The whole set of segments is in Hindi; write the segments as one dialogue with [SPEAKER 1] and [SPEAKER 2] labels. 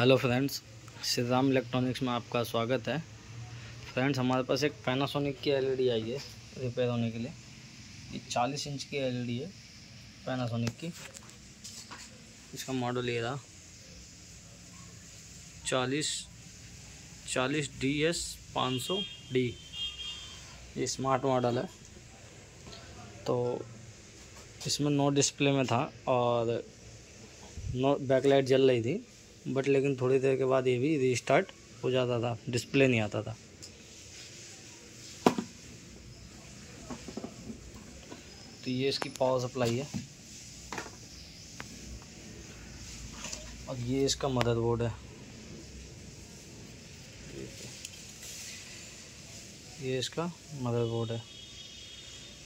[SPEAKER 1] Hello friends, Shri Ram electronics में आपका स्वागत है। फ्रेंड्स, हमारे पास एक पैनासोनिक की एलईडी आई है रिपेयर होने के लिए। ये 40 इंच की एलईडी है पैनासोनिक की। इसका मॉडल ये रहा 40DS500D। ये स्मार्ट मॉडल है। तो इसमें नो डिस्प्ले में था और नो बैकलाइट जल रही थी, बट लेकिन थोड़ी देर के बाद ये भी रीस्टार्ट हो जाता था, डिस्प्ले नहीं आता था। तो ये इसकी पावर सप्लाई है और ये इसका मदरबोर्ड है। ये इसका मदरबोर्ड है।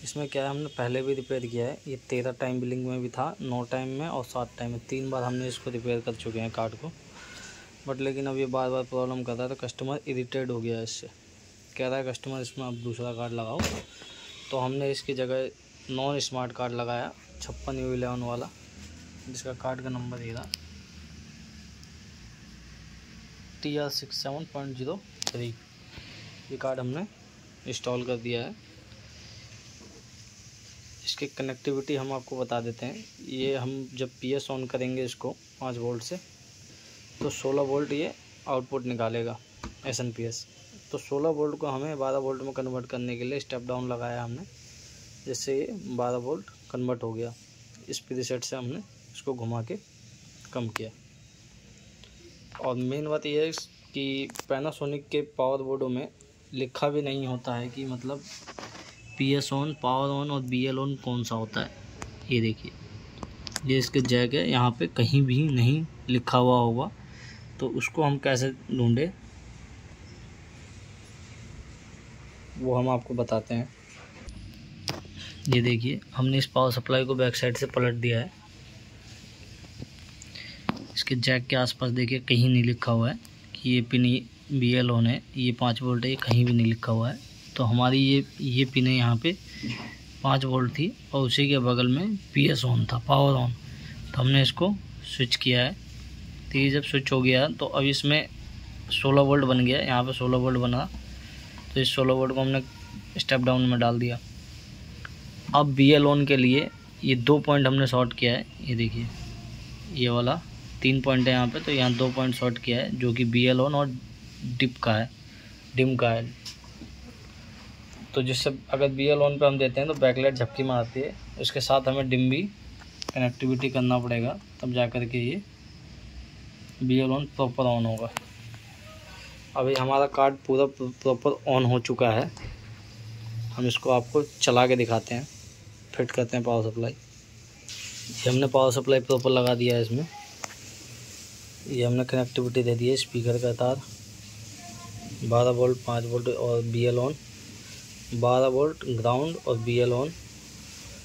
[SPEAKER 1] इसमें क्या है, हमने पहले भी रिपेयर किया है। ये 13 टाइम बिलिंग में भी था, 9 टाइम में और 7 टाइम में। 3 बार हमने इसको रिपेयर कर चुके हैं कार्ड को, बट लेकिन अब ये बार बार प्रॉब्लम कर रहा है। तो कस्टमर इरिटेट हो गया है इससे, कह रहा है कस्टमर इसमें अब दूसरा कार्ड लगाओ। तो हमने इसकी जगह नॉन स्मार्ट कार्ड लगाया 56U11 वाला, जिसका कार्ड का नंबर ये रहा TR67.03। ये कार्ड हमने इंस्टॉल कर दिया है। इसकी कनेक्टिविटी हम आपको बता देते हैं। ये हम जब PS ऑन करेंगे इसको 5 वोल्ट से, तो 16 वोल्ट ये आउटपुट निकालेगा SNPS। तो 16 वोल्ट को हमें 12 वोल्ट में कन्वर्ट करने के लिए स्टेप डाउन लगाया हमने, जिससे ये 12 वोल्ट कन्वर्ट हो गया। इस प्रीसेट से हमने इसको घुमा के कम किया। और मेन बात यह है कि पैनासोनिक के पावर बोर्डों में लिखा भी नहीं होता है कि मतलब PS ऑन, पावर ऑन और BL ऑन कौन सा होता है। ये देखिए, ये इसके जैक है, यहाँ पे कहीं भी नहीं लिखा हुआ होगा। तो उसको हम कैसे ढूंढे वो हम आपको बताते हैं। ये देखिए, हमने इस पावर सप्लाई को बैक साइड से पलट दिया है। इसके जैक के आसपास देखिए कहीं नहीं लिखा हुआ है कि ये पिन BL ऑन है, ये 5 वोल्ट है, ये कहीं भी नहीं लिखा हुआ है। तो हमारी ये पिन है यहाँ पे 5 वोल्ट थी और उसी के बगल में PS ऑन था, पावर ऑन। तो हमने इसको स्विच किया है। तो ये जब स्विच हो गया तो अब इसमें 16 वोल्ट बन गया। यहाँ पे 16 वोल्ट बना, तो इस 16 वोल्ट को हमने स्टेप डाउन में डाल दिया। अब BL ऑन के लिए ये 2 पॉइंट हमने शॉर्ट किया है। ये देखिए, ये वाला 3 पॉइंट है यहाँ पे, तो यहाँ 2 पॉइंट शॉर्ट किया है, जो कि BL ऑन और डिम का है। तो जिससे अगर BL ऑन पे हम देते हैं तो बैकलाइट झपकी मारती है। उसके साथ हमें डिम भी कनेक्टिविटी करना पड़ेगा, तब जा कर के ये BL ऑन प्रॉपर ऑन होगा। अभी हमारा कार्ड पूरा प्रॉपर ऑन हो चुका है। हम इसको आपको चला के दिखाते हैं, फिट करते हैं पावर सप्लाई। ये हमने पावर सप्लाई प्रॉपर लगा दिया है इसमें। ये हमने कनेक्टिविटी दे दी है, स्पीकर का तार 12 वोल्ट, 5 वोल्ट और BL ऑन, 12 वोल्ट ग्राउंड और BL ऑन।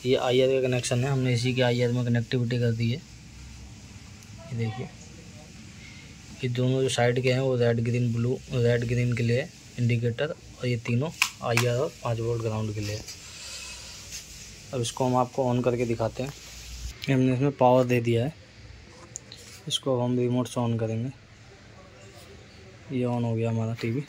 [SPEAKER 1] ये IR का कनेक्शन है, हमने इसी के IR में कनेक्टिविटी कर दी है। ये देखिए, ये दोनों जो साइड के हैं वो red green blue, red green के लिए इंडिकेटर, और ये तीनों IR और 5 वोल्ट ग्राउंड के लिए। अब इसको हम आपको ऑन करके दिखाते हैं। हमने इसमें पावर दे दिया है। इसको हम रिमोट से ऑन करेंगे। ये ऑन हो गया हमारा टीवी।